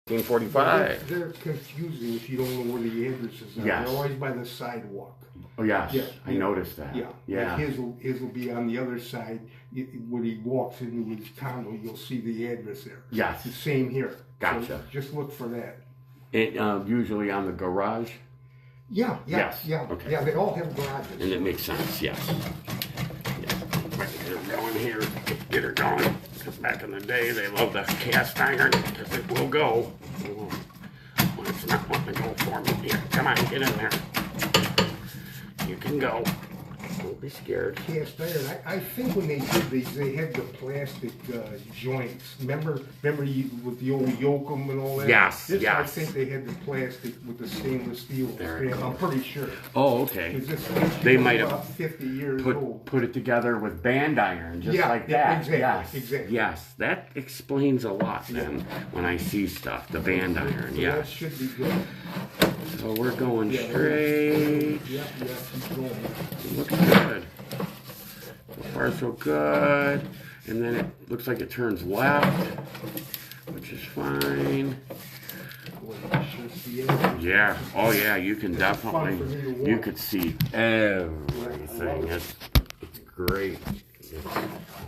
1945. They're confusing if you don't know where the addresses are. Yes. They're always by the sidewalk. Oh, yes. Yeah, I noticed that. Yeah. Yeah. Like his will be on the other side. When he walks into his condo, you'll see the address there. Yes. The same here. Gotcha. So just look for that. It usually on the garage. Yeah. Yes. Yeah. Okay. Yeah, they all have garages. And it makes sense, yes. Right, get her going here. Get her going. Because back in the day, they loved the cast iron because it will go. When it's not wanting to go for me. Here, come on, get in there. You can go. Don't be scared. Cast iron. I think when they did these, they had the plastic joints. Remember you, with the old yokem and all that? Yes, This, yes. I think they had the plastic with the stainless steel. There it I'm pretty sure. Oh, okay. They might about have 50 years old. put it together with band iron, just like that. Exactly, yes, exactly. yes. That explains a lot then when I see stuff. The band iron, So yes. that should be good. So we're going straight. Yeah, keep going. Looks good. So far, so good. And then it looks like it turns left, which is fine. Yeah. Oh, yeah. You can definitely. You could see everything. It's great. The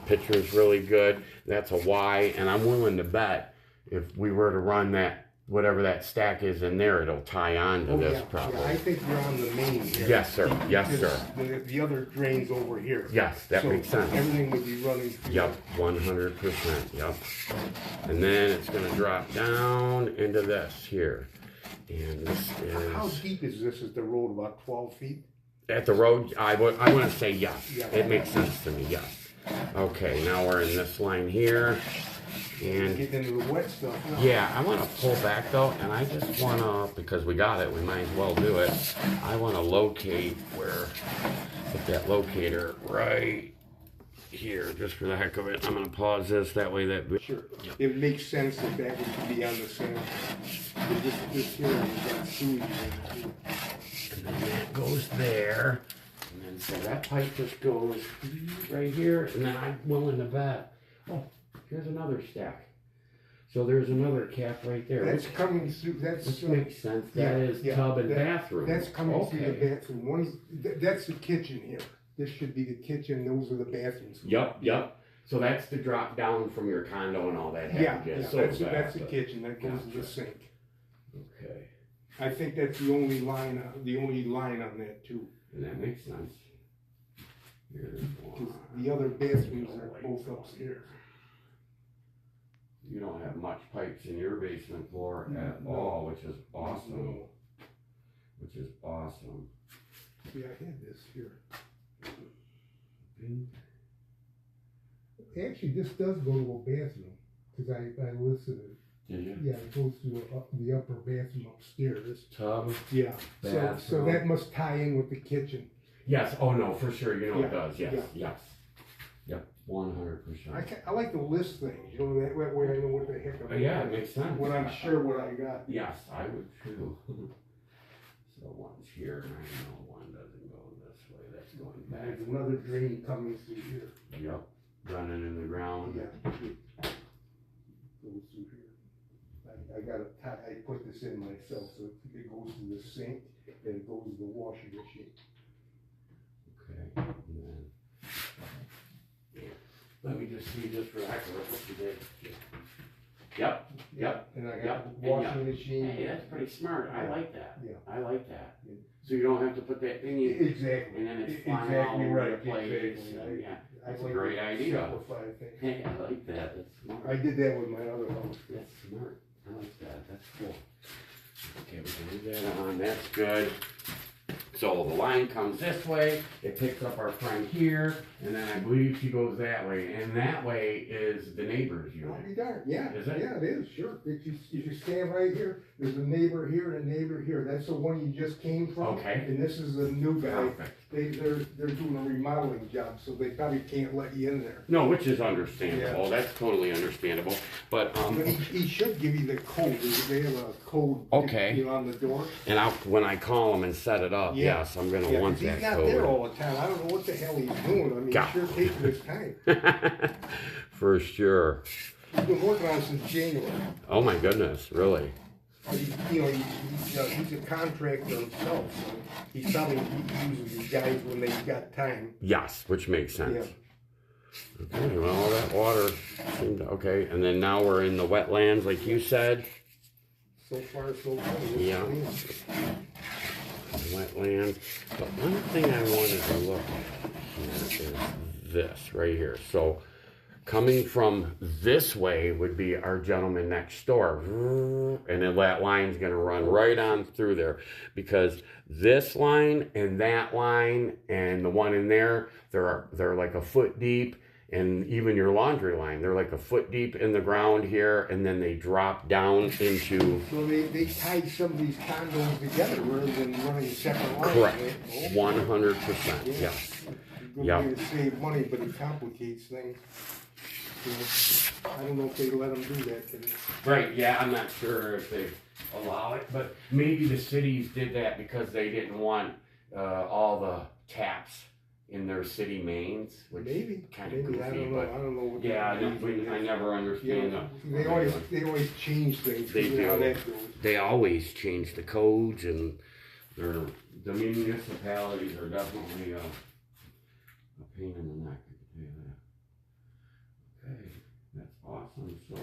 picture's really good. That's a Y, and I'm willing to bet if we were to run that, whatever that stack is in there, it'll tie on to this probably. Yeah, I think you're on the main here. Yes, sir. Yes, sir. The other drain's over here. Yes, that makes sense. Everything would be running through. Yep, 100%. Yep. And then it's going to drop down into this here. And this is... How deep is this? Is the road about 12 feet? At the road, I want to say yes. Yeah. It makes sense to me, yes. Okay, now we're in this line here. And getting into the wet stuff now. yeah, I want to pull back though, and I just want to, because we got it, we might as well do it. I want to locate where, put that locator right here, just for the heck of it. I'm going to pause this, that way that... Sure. It makes sense that that would be on the same. This here is got sewage in it. And then that goes there. And then so that pipe just goes right here, and then I'm willing to bet. Oh, here's another stack. So there's another cap right there. That's coming through. Which makes sense. That is tub and bathroom. That's coming through the bathroom. That's the kitchen here. This should be the kitchen. Those are the bathrooms. Yep. So that's the drop down from your condo and all that. Yeah. That's the kitchen. That goes to the sink. Okay. I think that's the only line on that too. And that makes sense. Here's one. The other bathrooms are both upstairs. You don't have much pipes in your basement floor at all, which is awesome. Which is awesome. Yeah, I had this here. Actually, this does go to a bathroom because I listed it. Did you? Yeah, it goes to the upper bathroom upstairs. Tub. Yeah. Bathroom. So that must tie in with the kitchen. Yes. Oh no, for sure. You know Yeah. it does. Yes. Yeah. Yes. Yep. 100%. I like to list things. You know, that way I know what the heck I'm Yeah, it makes sense. when I'm sure what I got. Yes, I would too. So one's here, and I know one doesn't go this way. That's going back. There's another drain coming through here. Yep. Running in the ground. Yeah. Goes through here. I got I put this in myself, so it goes to the sink and it goes to the washing machine. Okay. And then, let me just see just for accurate what you did. Yep. And I got the washing machine. Hey, that's pretty smart. I like that. Yeah. I like that. Yeah. So you don't have to put that thing in. Exactly. And then it's flying all over the place. Exactly. Yeah. That's a great idea. Hey, I like that. That's smart. I did that with my other house. That's smart. I like that. That's cool. Okay, we can leave that on. That's good. So the line comes this way, it picks up our friend here, and then I believe she goes that way, and that way is the neighbor's unit. I'll be darned. Yeah. Is it? Yeah, it is, sure. If you stand right here, there's a neighbor here and a neighbor here. That's the one you just came from. Okay. And this is a new guy. Perfect. They're doing a remodeling job, so they probably can't let you in there. No, which is understandable. Yeah. That's totally understandable. But he should give you the code. They have a code on the door. And when I call him and set it up, yes, I'm going to want that he's not code. there all the time. I don't know what the hell he's doing. I mean, he's sure taking his time. For sure. He's been working on it since January. Oh my goodness, really? He's a contractor himself, so he uses these guys when they've got time. Yes, which makes sense. Yeah. Okay, well, all that water seemed to, okay, and then now we're in the wetlands, like you said. So far, so good. Yeah. Wetlands. But one thing I wanted to look at here is this right here. So coming from this way would be our gentleman next door. And then that line's going to run right on through there. Because this line and that line and the one in there, they're like a foot deep. And even your laundry line, they're like a foot deep in the ground here, and then they drop down into... So they tied some of these condos together rather than running separate lines. Correct. Right? 100%, yes. Good Yep. way to save money, but it complicates things. So, I don't know if they let them do that today. Right, yeah, I'm not sure if they allow it, but maybe the cities did that because they didn't want all the taps in their city mains, which Maybe. kind of goofy, I don't know. but I don't know what yeah, the I never understand them. They always change things. They You know how do. that goes. They always change the codes, and the municipalities are definitely a pain in the neck, I can tell you that. Okay, that's awesome, so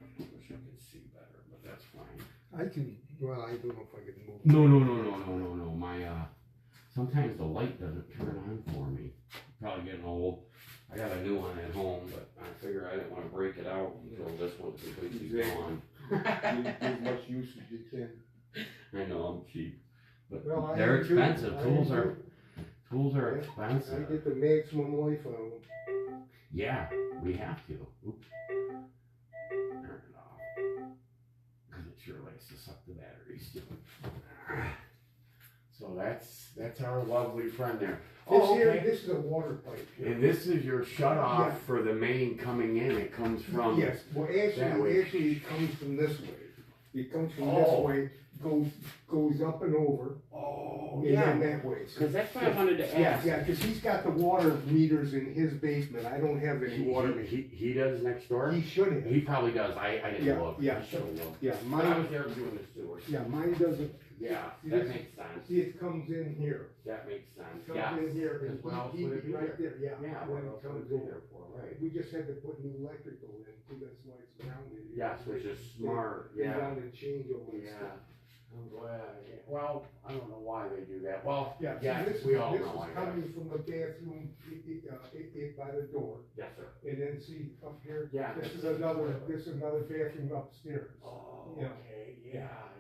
I wish I could see better, but that's fine. I don't know if I can move. No, my, sometimes the light doesn't turn on for me. Probably getting old. I got a new one at home, but I figure I didn't want to break it out until this one's completely gone. As much use as you can. I know, I'm cheap. But Well, they're am too. expensive. I Tools am are too. expensive. I get the maximum life out of them. Yeah, we have to. Oops. Turn it off. Because it sure likes to suck the batteries. So that's our lovely friend there. This is a water pipe here. And this is your shut off Yeah. for the main coming in. It comes from Yes, well that way. actually it comes from this way. It comes from this way, goes up and over, and then that way. So, Because that's what I wanted to ask. yeah, because he's got the water meters in his basement. I don't have any water meters. He does next door? He should have. He probably does. I didn't look. Yeah. I should have looked. Yeah, But I was mine. there doing the sewer. Yeah, mine doesn't. Yeah, See, that this- makes sense. See, it comes in here. That makes sense. Comes Yeah. in here, and Because what else he would it be right there. Yeah. Yeah, when what it else would comes it be over. there for, right? We just had to put new electrical in too. That's why it's grounded. Yes, which is smart. They Yeah. wanted to change over and Yeah. stuff. I'm glad. Yeah. Well, I don't know why they do that. Well, Yeah, yeah, so this, we all this know, is I guess. coming from the bathroom, by the door, Yes, sir. and then see up here, Yeah, this this is is another, the this is another bathroom upstairs. Oh, Yeah. okay.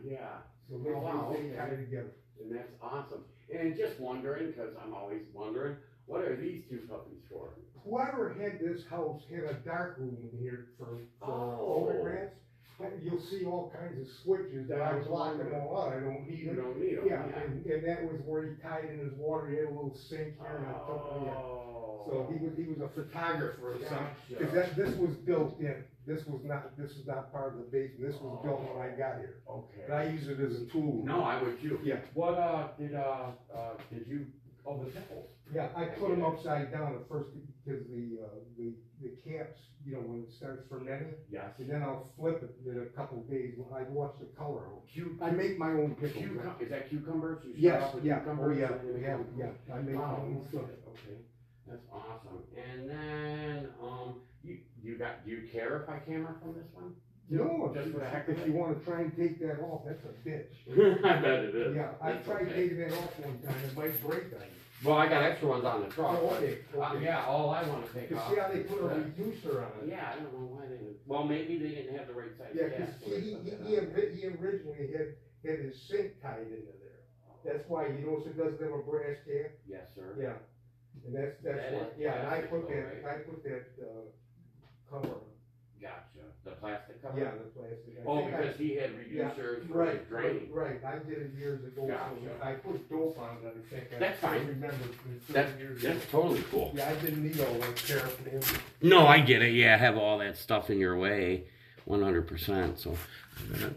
Yeah. So Oh, wow, they tie okay. together. And that's awesome. And just wondering, because I'm always wondering, what are these two puppies for? Whoever had this house had a dark room in here for Oh. photographs. And you'll see all kinds of switches that I was locking them all out, I don't need You them. don't need them. Yeah, and that was where he tied in his water, he had a little sink here and I took, Oh. so he was a photographer or something. Gotcha. Cause this was built in, this is not part of the basement, this was built when I got here. Okay. And I use it as a tool. No, I would too. Yeah. What did you? Oh, the nipples. Yeah, I put them upside down at first because the caps, you know, when it starts fermenting, Yes. and then I'll flip it in a couple of days, I watch the color. I Cucumber. make my own pickles. Is that cucumbers? You start Yes, off with yeah, oh cucumbers yeah, and then you yeah, make them? I make my Oh, own stuff. okay. That's awesome. And then, do you care if I camera from this one? No, Just for the heck of if it? you wanna try and take that off, that's a bitch. I bet it is. Yeah, I That's tried okay. taking that off one time, it might break on you. Well, I got extra ones on the truck. Oh, but, okay, okay. yeah, all I want to take You off. see how they put a is reducer on it? Yeah, I don't know why they didn't. Well, maybe they didn't have the right size Yeah, gas. cause he originally had his sink tied into there. That's why, you notice it doesn't have a brass cap? Yes, sir. Yeah, and that's That why, is yeah, and I plastic put though, that, cover on. Gotcha. The plastic cover? Yeah, the plastic. I Oh, think because he had reducers for Right, his draining. right, I did it years ago, so Gotcha. I put dope on it, I think. That's fine. I remember it That's, 30 years ago. that's totally cool. Yeah, I didn't need all that paraphernalia. No, I get it. Yeah, have all that stuff in your way, 100%. So I'm gonna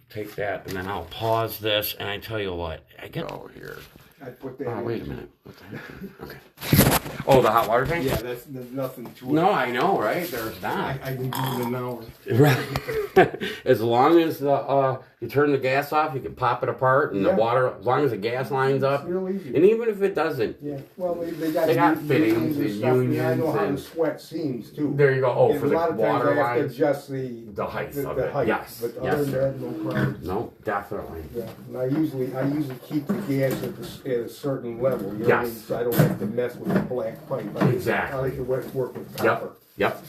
take that, and then I'll pause this. And I tell you what, I get over here. I put that. Oh, in. wait a minute. What the heck? Okay. Oh, the hot water tank? Yeah, there's nothing to it. No, I know, right? There's not. I can do it in an hour. Right. As long as you turn the gas off, you can pop it apart, and the water, as long as the gas lines up. It's real easy. And even if it doesn't. Yeah, well, they got fittings and stuff, unions. I know how to and sweat seams, too. there you go. Oh, And for a the lot of water times I have to lines. adjust The height of the it. height. Yes. But Yes, other than sir. that, no problem. No, definitely. Yeah, and I usually keep the gas at a certain level, you know what I mean? Yes. So I don't have to mess with the black pipe. Exactly. I like to work with copper. Yep.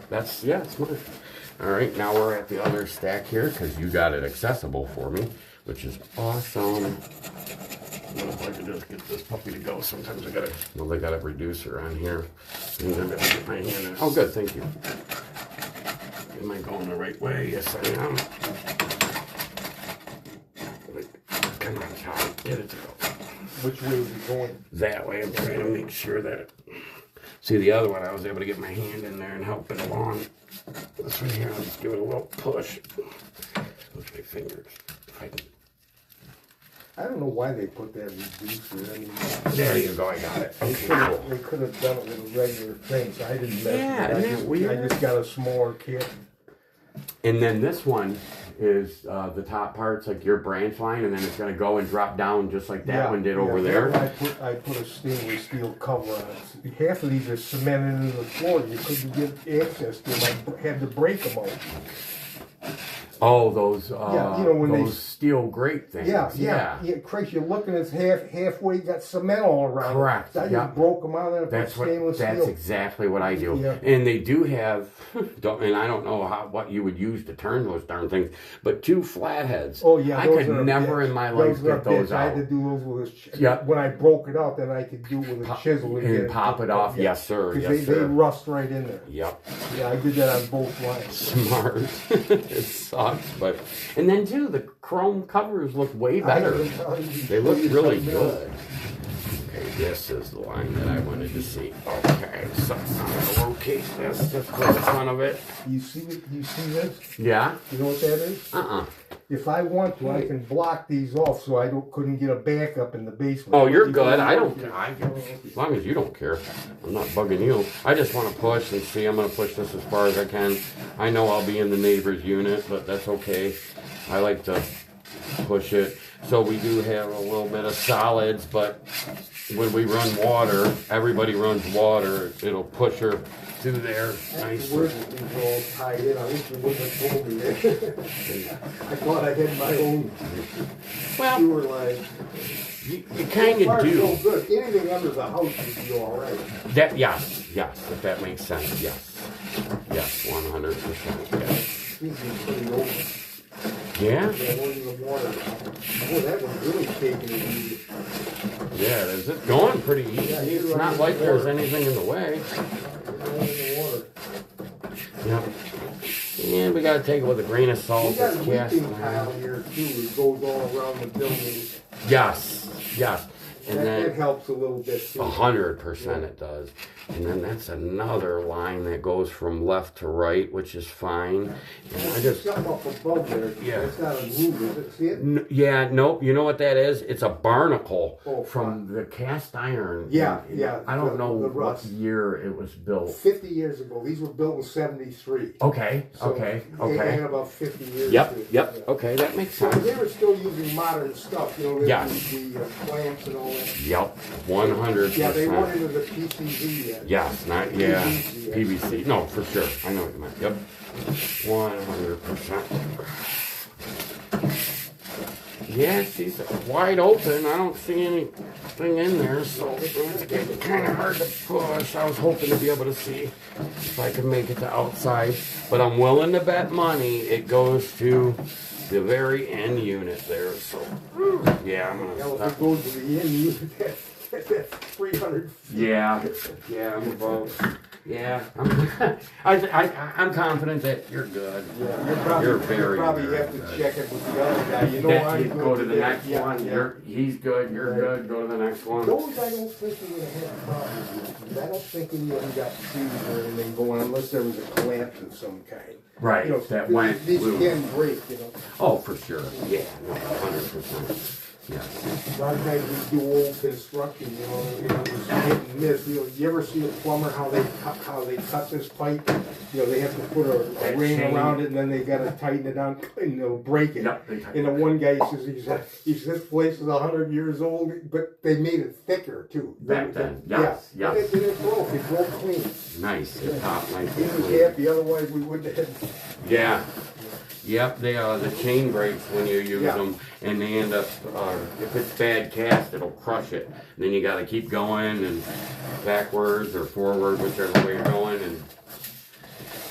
That's, yeah, smart. All right, now we're at the other stack here because you got it accessible for me, which is awesome. I don't know if I can just get this puppy to go. Sometimes I gotta, well, they got a reducer on here. And then I gotta get my hand in. Oh, good, thank you. Am I going the right way? Yes, I am. Come on, child, get it to go. Which way is it going? That way, I'm trying to make sure that it... See, the other one, I was able to get my hand in there and help it along. This one here, I'll just give it a little push. With my fingers. If I can... I don't know why they put that reducer. I mean, There you go, I got it. Okay, cool. they could have done it with a regular thing, so I didn't mess Yeah, with it. isn't that weird? I just got a smaller kit. And then this one is the top part's like your branch line, and then it's going to go and drop down just like that one did over there. I put a stainless steel cover on it. Half of these are cemented into the floor. You couldn't get access to them. I had to break them out. Oh, those Yeah, you know, when those steel grate things. Yeah. Chris, you're looking at halfway, got cement all around. Correct. So I just broke them out and That's put stainless steel. That's exactly what I do. Yeah. And they do have, and I don't know what you would use to turn those darn things, but 2 flatheads. Oh yeah, I could never in my life get those out. I had to do those with a when I broke it out, then I could do it with a chisel and pop it off. Yes, sir. Because they rust right in there. Yep. Yeah, I did that on both lines. Smart. It sucks, but and then too the chrome covers look way better. They look really good. Okay, this is the line that I wanted to see. Okay, so I'm gonna locate this just for the fun of it. You see this? Yeah. You know what that is? If I want to, I can block these off so I couldn't get a backup in the basement. Oh, you're good. I don't care. As long as you don't care. I'm not bugging you. I just want to push and see. I'm going to push this as far as I can. I know I'll be in the neighbor's unit, but that's okay. I like to push it. So we do have a little bit of solids, but when we run water, everybody runs water. It'll push her through there. Nice. Where's it all tied in? I wish you wouldn't have told me that. I thought I had my own sewer line. You kind of do. So good. Anything under the house would be all right. Yes, if that makes sense, yes, 100%, yes. Seems to be pretty open. Yeah? Yeah, one in the water. Boy, that one's really taking it easy. Yeah, it's going pretty easy. Yeah, It's not like there's anything in the way. One in the water. Yep. And we gotta take it with a grain of salt. We got a Cast weeping iron. tile here too. It goes all around the building. Yes. And That then helps a little bit too. 100% it does. And then that's another line that goes from left to right, which is fine. And I just something up above there. Yeah. It's not a roof, is it? See it? yeah, nope. You know what that is? It's a barnacle Oh, from the cast iron. Yeah. I don't know the what rust. year it was built. 50 years ago. These were built in 73. Okay. So okay. They had about 50 years. Yep. to- Yep. yeah. Okay, that makes So sense. they were still using modern stuff, you know, Yes. the clamps and all that. Yep. 100%. Yeah, they weren't into the PCV yet. Yes, not PVC. No, for sure. I know what you meant. Yep. 100%. Yeah, she's wide open. I don't see anything in there, so it's getting kind of hard to push. I was hoping to be able to see if I could make it to outside, but I'm willing to bet money it goes to the very end unit there. So, yeah, I'm Yeah, gonna well, if it goes to the end, that's 300 feet. Yeah, I'm about. Yeah, I'm confident that you're good. Yeah, You're very probably good. have to check it with the other guy. You know, That I'm you good go to the that. next one. Yeah. He's good. You're Right. good. Go to the next one. Those I don't think we're gonna have problems with. I don't think any of them got trees or anything going unless there was a clamp of some kind. Right, You know, that went these loose. can break, you know. Oh, for sure. Yeah, no, 100%. Yes. A lot of times we do old construction, it's hit and miss. You ever see a plumber how they cut this pipe? They have to put a ring around it, and then they gotta tighten it down, and they'll break it. Yep, And the one guy says, this place is 100 years old, but they made it thicker too. Back then, yes, yeah. yes. It broke clean. Nice, the top nice He and was clean. happy, otherwise we wouldn't have. Yeah. Yep, they the chain breaks when you use them, and they end up, if it's bad cast, it'll crush it. And then you gotta keep going, and backwards or forward, whichever way you're going, and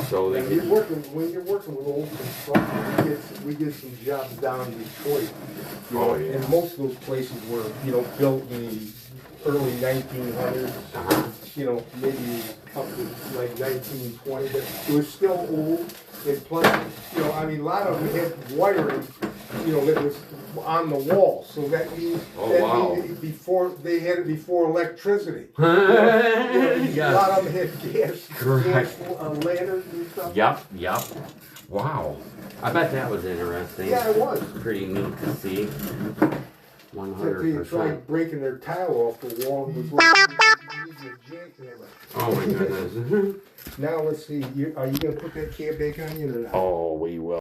so they When you're working with old construction, we get some jobs down in Detroit. And most of those places were, built in the early 1900s, maybe up to like 1920, but it was still old. And plus, a lot of them had wiring, that was on the wall. So that means, before electricity. A lot of them had gas lanterns and stuff. Yep. Wow. I bet that was interesting. Yeah, it was. Pretty neat to see. 100%. Try breaking their tile off the wall before you use a jackhammer. Oh my goodness. Now let's see. Are you gonna put that cab back on yet or not? Oh, we will.